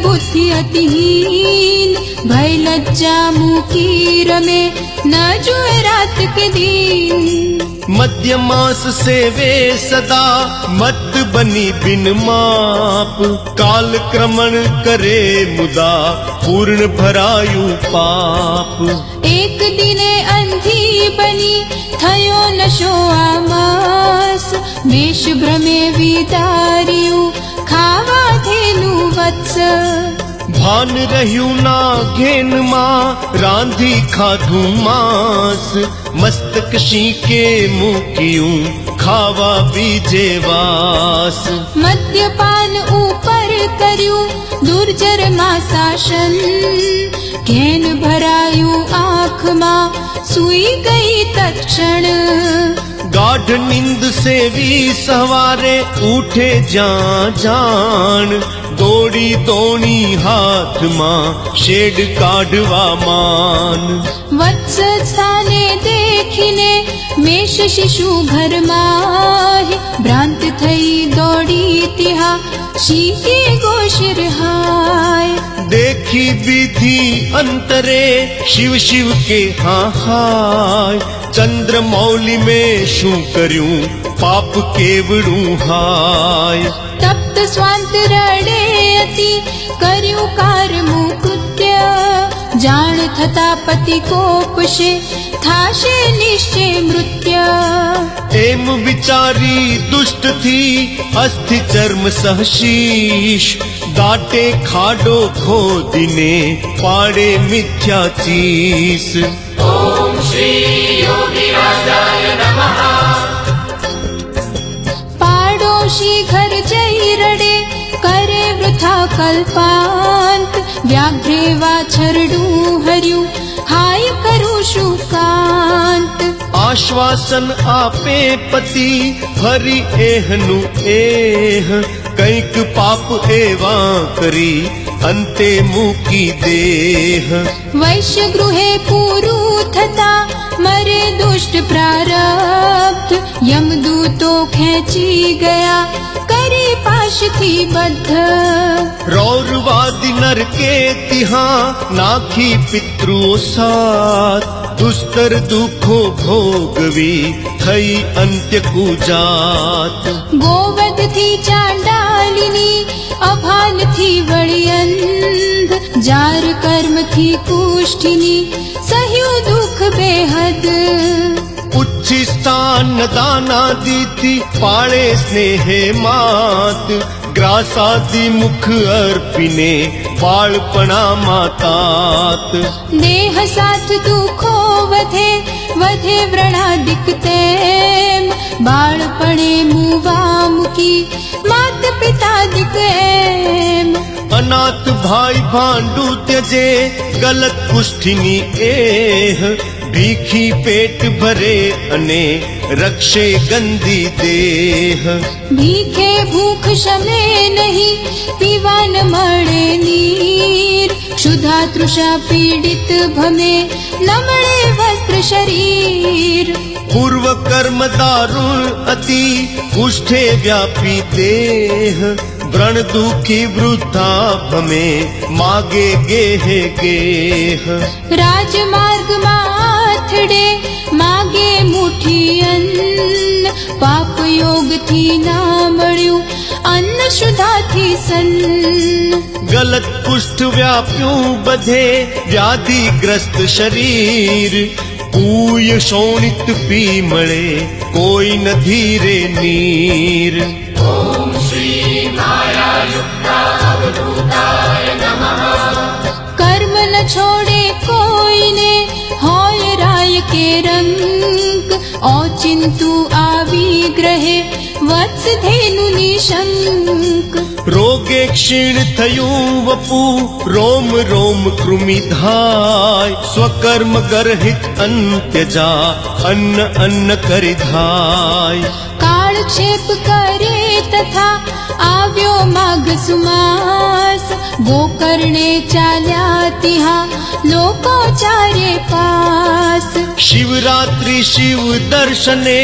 બુદ્ધિ અતિહીન ભય લજ્જા મૂકી રમે ન જોએ રાત કે દિન મધ્યમાસ સેવે સદા મત બની બિન માપ કાલ ક્રમણ કરે મુદા પૂર્ણ ભરાયું પાપ એક દિને અંધી બની થયો નશો આમાસ વેશ ભ્રમે વિદાર્યું ખાવા થેલું વત્સ ભાન રહ્યું ના ઘેનમાં રાંધી ખાધું માંસ મસ્તક શીકે મૂક્યું ખાવા બીજે વાસ મદ્યપાન ઉપર કર્યું દુર્જર માં શાસન ઘેન ભરાયું આંખમાં સુઈ ગઈ તત્ક્ષણ ગાઢ નિંદ સેવી સવારે ઉઠે જ્યાં જાણ દોડી દોણી હાથમાં શેડ કાઢવા માન વત્સ સ્થાને દેખીને મેષ શિશુ ઘરમાં ભ્રાંત થઈ દોડી તિહા શીકે ગોશિર હાય देखी विधि अंतरे शिव शिव के हाँ हाय चंद्र मौली में शू कर्यूं पाप केवड़ू हाय તપ્ત સ્વાંત રડે અતિ કર્યું કારમું કૃત્ય જાણ થતા પતિ કોપશે થાશે નિશ્ચય મૃત્ય एम विचारी दुष्ट थी अस्थि चर्म सहशीष दाटे खाडो खोदिने पाड़े मिथ्या चीस ओम श्री योगिराजाय नमः પાડોશી ઘર જઈ રડે કરે વૃથા કલ્પાંત વ્યાઘ્રે વાછરડું હર્યું હાય કરું શું કાંત आश्वासन आपे पति हरि एहनु एह કંઈક પાપ એવા કરી અંતે મૂકી દેહ વૈશ્ય ગૃહે પૂરું થતા મરે દુષ્ટ પ્રારબ્ધ યમદૂતો ખેંચી ગયા કરી પાશથી બદ્ધ રૌરવાદી નરકે તિહા નાખી પિતૃઓ સાથ દુસ્તર દુઃખો ભોગવી થઈ અંત્ય કુજાત ગોવધથી ચાંડાલિની અભાનથી વળી અંધ જાર કર્મથી કુષ્ઠિની સહ્યું દુઃખ બેહદ ઉચ્છી સ્થાન દાનાદિથી પાળે સ્નેહે માત ગ્રાસાદિ મુખ અર્પીને બાળપણામાં તાત દેહ સાથ દુઃખો વધે વધે વ્રણાદિક તેમ બાળપણે મુવા મૂકી માત પિતાદિક એમ અનાથ ભાઈ ભાંડુ ત્યજે ગલત કુષ્ઠિની એહ ભીખી પેટ ભરે અને રક્ષે ગંદી દેહ ભીખે ભૂખ શમે નહીં પીવા ન મળે નીર ક્ષુધા તૃષા પીડિત ભમે ન મળે વસ્ત્ર શરીર પૂર્વ કર્મ દારૂણ અતિ કુષ્ઠે વ્યાપી દેહ વ્રણ દુઃખી વૃદ્ધા ભમે માગે ગેહે ગેહ રાજમાર્ગમાં આથડે માગે મુઠ્ઠી અન્ન પાપ યોગથી ના મળ્યું અન્ન શુદ્ધાથી સન્ન ગલત કુષ્ઠ વ્યાપ્યું બધે વ્યાધિગ્રસ્ત શરીર પૂય શોણિત પી મળે કોઈ ન ધીરે નીર ॐ श्री मायायुक्ता अवधूताय नमः કર્મ ન છોડે કોઈને હોય રાય કે રંક ઓચિંતુ આવી ગ્રહે વત્સધેનુ નિશંક રોગે ક્ષીણ થયું વપુ રોમ રોમ કૃમિ ધાય સ્વકર્મ ગર્હિત અંત્યજા અન્ન અન્ન કરી ધાય કાળક્ષેપ કરે તથા આવ્યો માઘ સુમાસ ગોકર્ણે ચાલ્યા તિહા લોકો ચારે પાસ શિવરાત્રિ શિવ દર્શને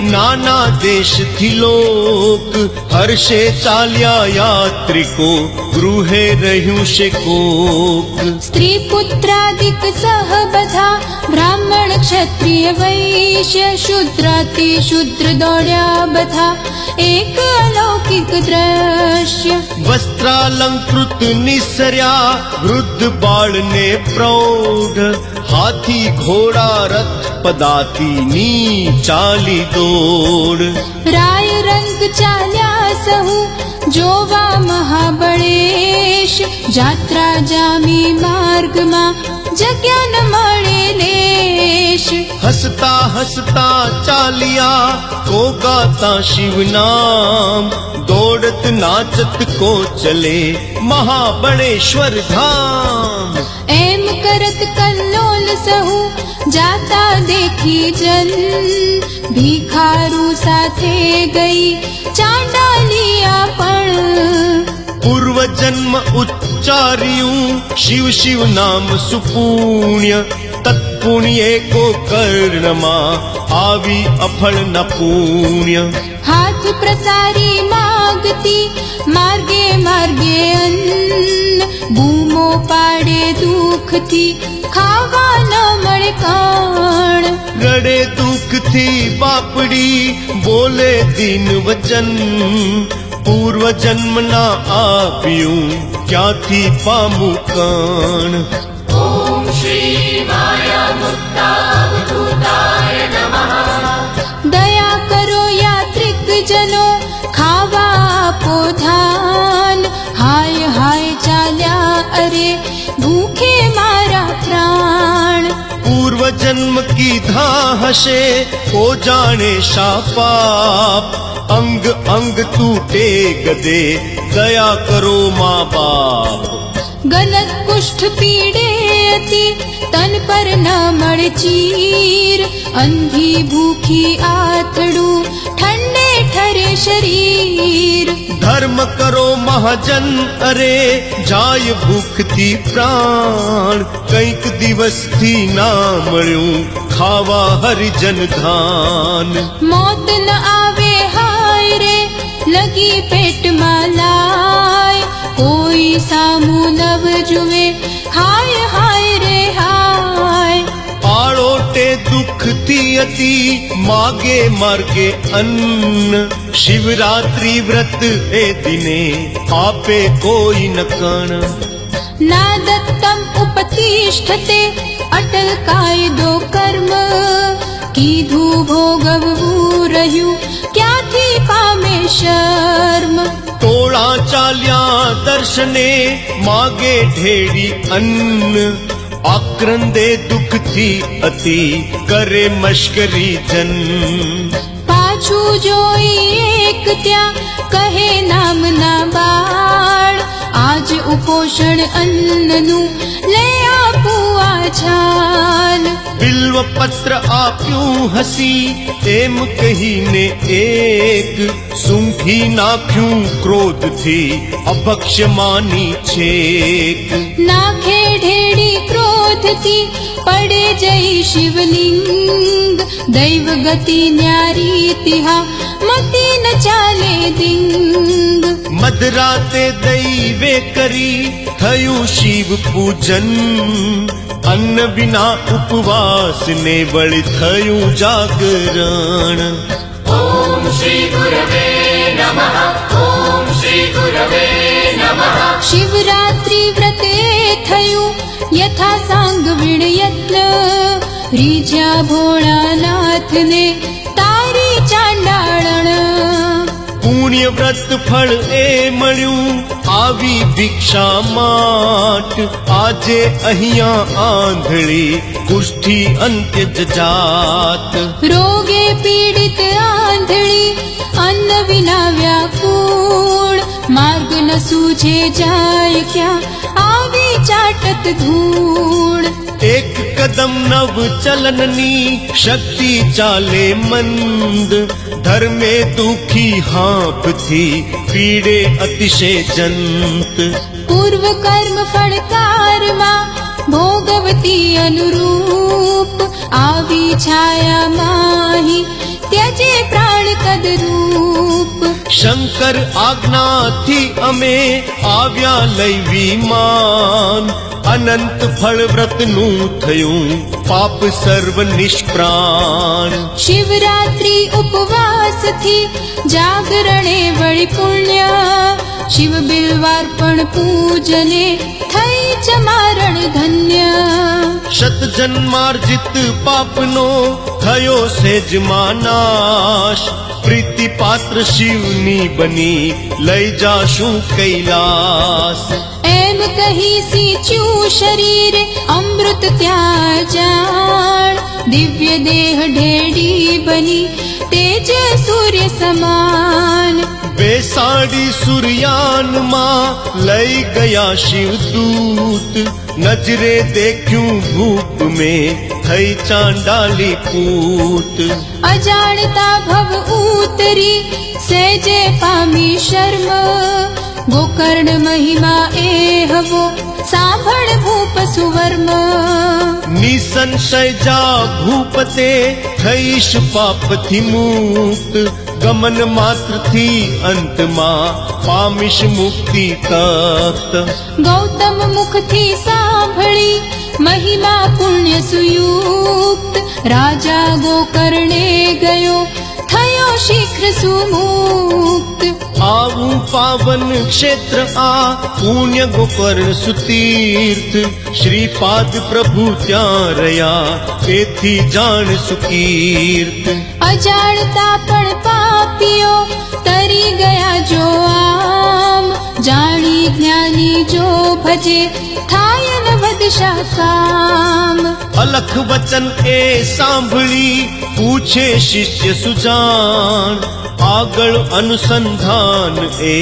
નાના દેશથી લોક હર્ષે ચાલ્યા યાત્રિકો ગૃહે રહ્યું છે કોક સ્ત્રી પુત્રાદિક સહ બધા બ્રાહ્મણ ક્ષત્રિય વૈશ્ય શુદ્રાતિ શુદ્ર દોડ્યા બધા એક અલૌકિક દ્રશ્ય વસ્ત્રાલંકૃત નિસર્યા વૃદ્ધ બાળને પ્રૌઢ હાથી ઘોડા રથ પદાતિની ચાલી દોડ રાય રંગ ચાલ્યા સહુ જોવા મહાબળેશ જાત્રા જામી માર્ગમાં જગ્યા ન મળે લેશ હસતા હસતા ચાલ્યા કો ગાતા શિવ નામ દોડત નાચત કો ચલે મહાબળેશ્વર ધામ એમ કરત કલ્લોલ સહુ જાતા દેખી જન ભિખારુ સાથે ગઈ ચાંડાલિયા પણ પૂર્વ જન્મ ઉચ્ચાર્યું શિવ શિવ નામ સુપુણ્ય તત્પુણ્યે કો કર્ણમાં આવી અફળ ન પુણ્ય હાથ પ્રસારી માગતી માર્ગે માર્ગે અન્ન બૂમો પાડે દુઃખથી ખાવા ન મળે કાણ રડે દુઃખથી બાપડી બોલે દીન વચન પૂર્વ જન્મના આપ્યું ક્યાંથી પામું કણ ॐ श्री मायामुक्ता अवधूताय नमः દયા કરો યાત્રિક જનો ખાવા આપો ધાન હાય હાય ચાલ્યા અરે ભૂખે મારા પ્રાણ પૂર્વ જન્મ કીધા હશે કો જાણે શા પાપ અંગ અંગ તૂટે ગદે દયા કરો મા બાપ ગલત કુષ્ઠ પીડે અતિ તન પર ન મળે ચીર અંધી ભૂખી આથડું ઠંડે ઠરે શરીર ધર્મ કરો મહાજન અરે જાય ભૂખથી પ્રાણ કંઈક દિવસથી ના મળ્યું ખાવા હરિજન ધાન મોત ન આવે હાય રે લગી પેટમાં લાય, કોઈ સામું નવ જુએ, હાય હાય રે હાય. આળોટે દુઃખથી અતિ માગે માર્ગે અન્ન, શિવરાત્રી વ્રત એ દિને આપે કોઈ ન કણ. ના દત્તમ ઉપતિષ્ઠતે અટલ કાયદો કર્મ, કીધું ભોગવવું રહ્યું ક્યાંથી પામે શર્મ. ટોળા ચાલ્યા દર્શને માગે ઢેરી અન્ન, આક્રંદે દુઃખથી અતિ કરે મશ્કરી જન. પાછું જોઈ એક ત્યાં કહે નામના બાળ, આજ ઉપોષણ અન્નનું લે આપું આ છાલ. બિલ્વ પત્ર આપ્યું હસી એમ કહીને એક, સૂંઘી નાખ્યું ક્રોધથી અભક્ષ્ય માની છેક. નાખે ઢેડી ક્રોધથી પડે જઈ શિવલિંગ, દૈવ ગતિ ન્યારી તિહા મતી ન ચાલે દિંગ. મધરાતે દૈવે કરી થયું શિવ પૂજન, અન્ન વિના ઉપવાસ ને વળી થયું જાગરણ. ॐ श्री गुरवे नमः ॐ श्री गुरवे नमः શિવરાત્રી વ્રતે થયું યથા સાંગવિણ યત્ન, રીજ્યા ભોળાનાથને તારી ચાંડાળણ. પુણ્ય વ્રત ફળ એ મળ્યું આવી ભિક્ષા માટ, આજે અહીંયા આંધળી કુષ્ઠી અંત્ય જાત. રોગે પીડિત આંધળી અન્ન વિના વ્યાકુળ, માર્ગ ન સૂझे જાય ક્યાં આવી ચાટત ધૂળ. એક કદમ નવ ચલનની શક્તિ ચાલે મંદ, ધર્મે દુખી હાંફથી પીડે અતિશય જંત. પૂર્વ કર્મ ફળકારમાં ભોગવતી અનુરૂપ, આવી છાયા માહી ત્યજે પ્રાણ કદરૂપ. શંકર આજ્ઞાથી અમે આવ્યા લઈ વિમાન, અનંત ફળ વ્રતનું થયું પાપ સર્વ નિષ્પ્રાણ. શિવરાત્રી ઉપવાસથી જાગરણે વળી પુણ્ય, શિવ બિલ્વાર્પણ પૂજને થઈ ચમારણ ધન્ય. શત જન્માર્જિત પાપનો થયો સેજમાં નાશ, પ્રીતિ પાત્ર શિવની બની લઈ જાશું કૈલાસ. એમ કહી સીંચ્યું શરીરે અમૃત ત્યાં જાણ, દિવ્ય દેહ ઢેડી બની તેજ સૂર્ય સમાન. બેસાડી સૂર્યાનમાં લઈ ગયા શિવદૂત, નજરે દેખ્યું ભૂપ મેં થઈ ચાંડાલી પૂત. અજાણતા ભવ ઉતરી સેજે પામી શર્મ, ગોકર્ણ મહિમા એ હવો સાંભળ ભૂપ સુવર્મ. નિસંશય જા ભૂપતે થઈશ પાપથી મુક્ત, ગમન માત્રથી અંતમાં પામીશ મુક્તિ તપ્ત. ગૌતમ મુખથી સાંભળી મહિમા પુણ્ય સુયુક્ત, રાજા ગોકર્ણે ગયો થયો શીઘ્ર સુમુક્ત. આવું પાવન ક્ષેત્ર આ પુણ્ય ગોકર્ણ સુતીર્થ, શ્રીપાદ પ્રભુ ત્યાં રહ્યા તેથી જાણ સુકીર્ત. અજાણતા પણ પાપીઓ તરી ગયા જો આમ, જાણી જ્ઞાની જો ભજે થાય ન વધશા કામ. અલખ વચન એ સાંભળી પૂછે શિષ્ય સુજાણ, આગળ અનુસંધાન એ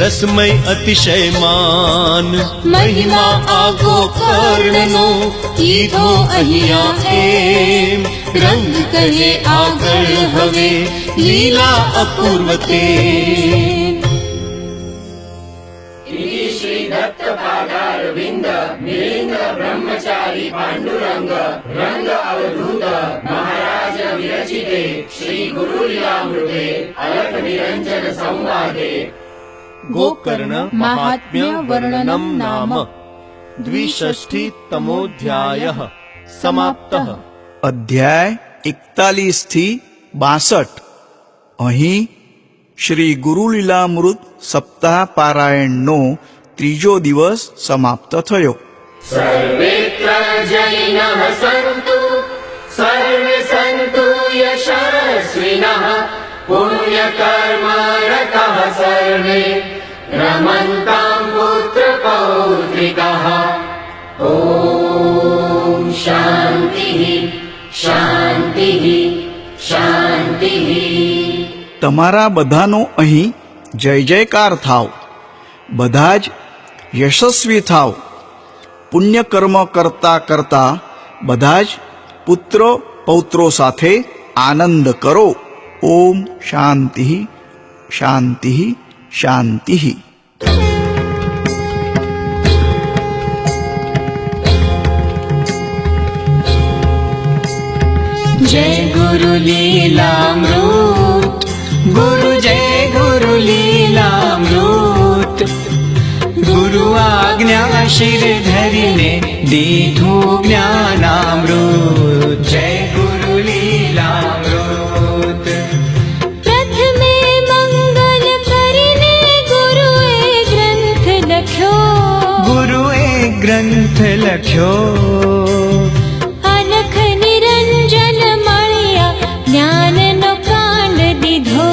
રસમય અતિશયમાન. મહિમા આ ગોકર્ણનો કીધો અહીંયા એમ, રંગ કહે આગળ હવે લીલા અપૂર્વ તે. श्री दत्त पादारविंद मिलिंद ब्रह्म ब्रह्मचारी पांडुरंग रंग अवधूत महाराज विरचिते श्री गुरुलीलामृते अलख निरंजन संवादे गोकर्ण महात्म्य वर्णनम नाम 62तमोऽध्यायः समाप्तः। અધ્યાય 41 થી 62 અહીં શ્રી ગુરુલીલામૃત સપ્તાહ પારાયણનો ત્રીજો દિવસ સમાપ્ત થયો. सर्वेत्र जैनः सन्तु सर्वे सन्तु यशस्विनः पुण्यकर्मरतः सर्वे रमन्तां पुत्रपौत्रिकः। ॐ शान्तिः शान्तिः शान्तिः। તમારા બધાનો અહીં જય જયકાર થાવ. બધા જ યશસ્વી થાવ. પુણ્યકર્મ કરતા કરતા બધા જ પુત્ર પૌત્રો સાથે આનંદ કરો. ઓમ શાંતિ શાંતિ શાંતિ. जय गुरु लीलामृत गुरु जय गुरु लीलामृत गुरु आज्ञा शिर धरिने दीधु ज्ञानामृत जय गुरु लीलामृत प्रथमे मंगल करिने गुरुए ग्रंथ लख्यो गुरुए ग्रंथ लख्यो ज्ञाननो कांड दीधो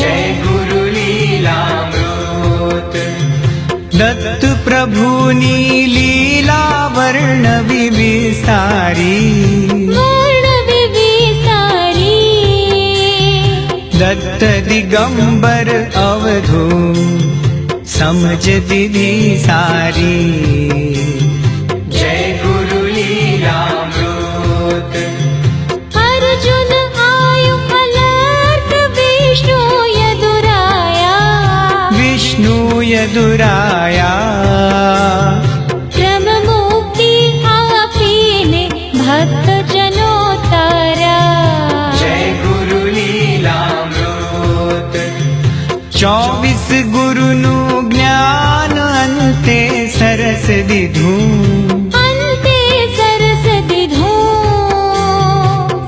जय गुरु लीलामृत दत्त प्रभुनी लीला वर्ण विविसारी दत्त दिगंबर अवधू समझ दीदी सारी जय गुरु लीलामृत अर्जुन आयु अलर्क विष्णु यदुराया क्रम मुक्ति आपीने भक्त जनों तारा जय गुरु लीलामृत 24 गुरुनु ज्ञान अंते सरस दीधू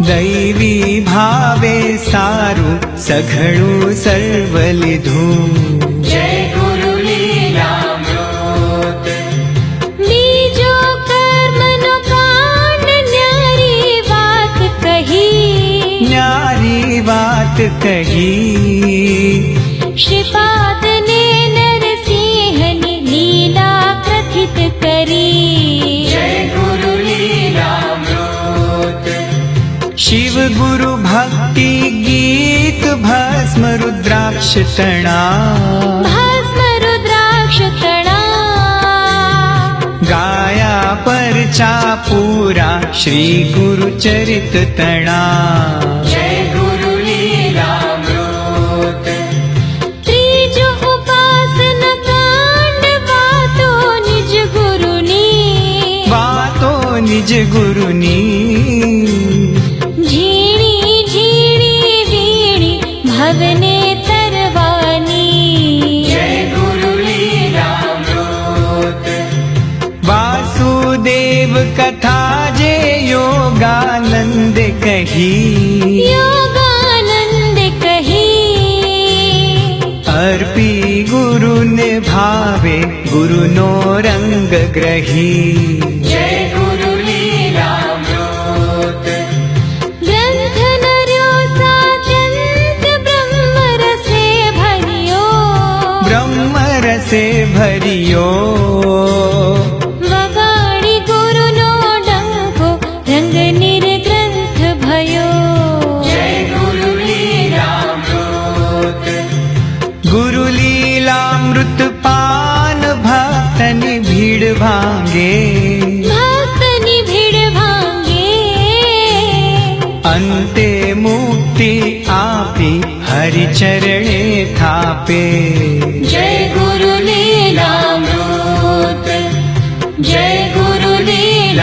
दैवी भावे सारू सघळू सर्व लिधू जय गुरु लीलामृत बीजो कर्मनो कांड न्यारी बात कही श्रीपाद ने नरसिंहनी लीला कथित करी जय गुरु लीलामृत शिव गुरु भक्ति गीत भस्म रुद्राक्ष तणा गाया परचा पूरा श्री गुरु चरित तणा जय गुरु लीलामृत त्रिजो उपासन कांड वातो निज गुरुनी भवने तरवानी जय गुरु लीलामृत वासुदेव कथा जे योगानंद कही अर्पी गुरु ने भावे गुरु नो रंग ग्रही जय गुरु लीलामृत से भरियो वगाड़ी गुरु नो डंको रंग निर्ग्रंथ भयो जय गुरु लीलामृत गुरु लीलामृत पान भक्तनि भीड़ भांगे अंते मुक्ति आपी हरि चरणे थापे जय गुरु लीलामृत जय गुरु लीला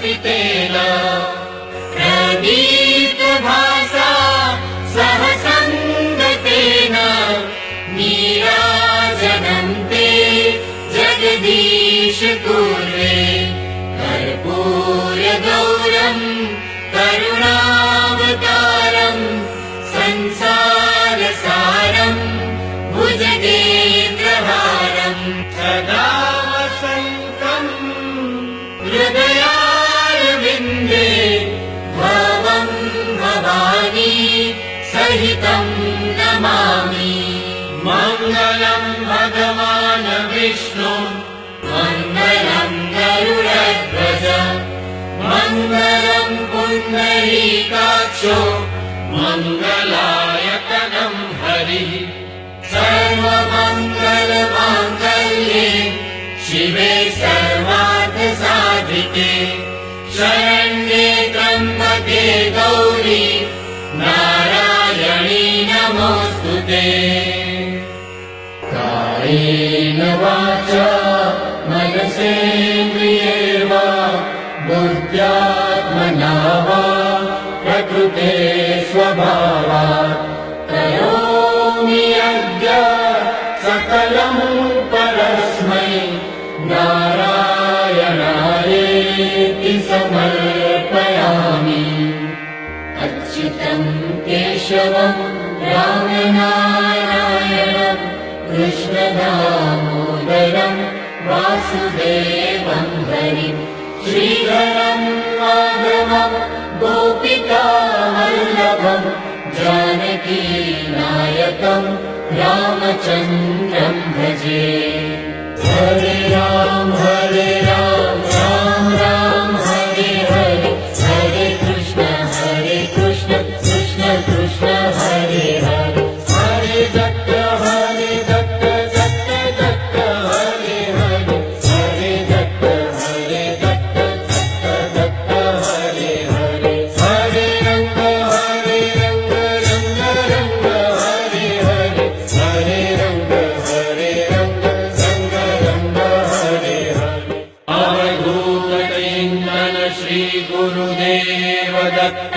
समर्पितेन प्रदीप्तभासा सह सङ्गतेन नीराजनं ते जगदीश कुर्वे कर्पूरगौरं करुणावतारं संसारसारं भुजगेन्द्रहारं सदा वसन्तं हृदयारविन्दे भवं भवानी सहितं नमामि। मङ्गलं भगवान् विष्णु मङ्गलं गरुडध्वज मङ्गलं पुण्डरीकाक्षो मङ्गलायतनं हरिः सर्वमङ्गलमाङ्गल्ये शिवे सर्वार्थसाधिके शरण्ये त्र्यम्बके गौरी नारायणी नमोऽस्तुते। कायेन वाचा मनसेन्द्रिये वा बुद्ध्यात्मना वा प्रकृते स्वभावात् करोमि यद्य सकलं परस्मै नारायणायेति समर्पयामि। अच्युतं केशवं रामनारायणं कृष्णदामोदरं वासुदेवं हरिं श्रीधरं माधवं गोपिकावल्लभं जानकीनायकं रामचन्द्रं भजे। हरे राम राम राम हरे हरे हरे कृष्ण कृष्ण कृष्ण हरे हरे हरे दत्त दत्त दत्त हरे हरे हरे दत्त दत्त दत्त हरे हरे हरे रंग रंग रंग हरे हरे हरे रंग रंग रंग हरे हरे। अवधूत चिन्तन श्री गुरुदेव दत्त